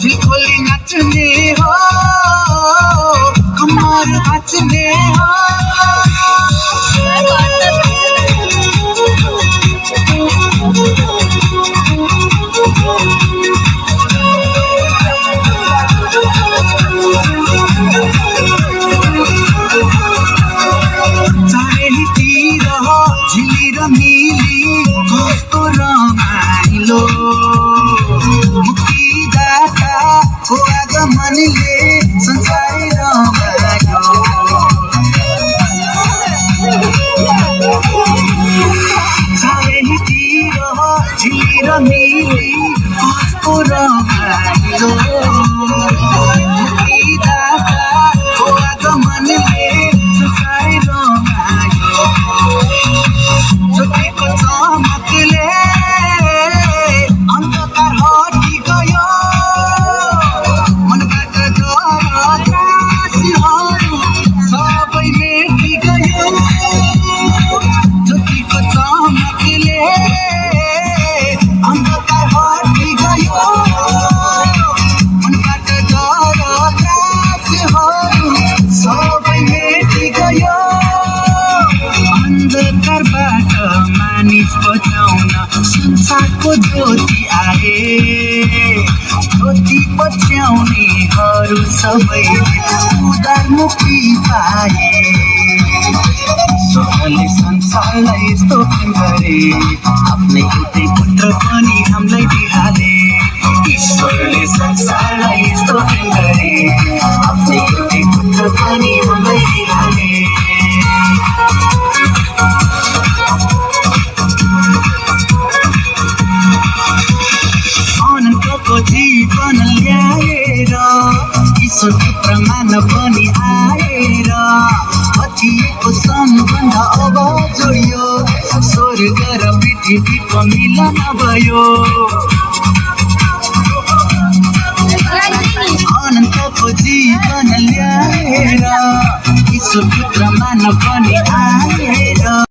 दिलखोली नाच्ने हो कमर नाच्ने हो चारैतिर झिली र मिली कस्तो रमाइलो मुक्तिदाताको आगमनले संसारै रमायो चारैतिर झिली र मिली कस्तो रमाइलो मुक्तिदाताको आगमनले संसारै रमायो ज्योतिको चमकले अन्धकार हटी गयो मनबाट डर त्रासहरू सबै मेटी गयो ज्योतिको चमकले अन्धकार हटी गयो मनबाट डर त्रासहरू सबै मेटी गयो अन्धकारबाट मानिस बचाउन संसारको ज्योति आए ज्योति पछ्याउनेहरू सबैले उद्धार मुक्ति पाए ईश्वरले संसारलाई यस्तो गरे आफ्नै एउटै पुत्र पनि हामीलाई दिहाले ईश्वरले संसारलाई यस्तो गरे आफ्नै एउटै पुत्र पनि हामीलाई दिहाले अनन्तको जीवन ल्याएर ईश्वरको प्रमाण पनि आएर हटिएको सम्बन्ध अब जोडियो स्वर्ग र पृथ्वीको मिलन भयो अनन्तको जीवन ल्याएर ईश्वरको प्रमाण पनि आएर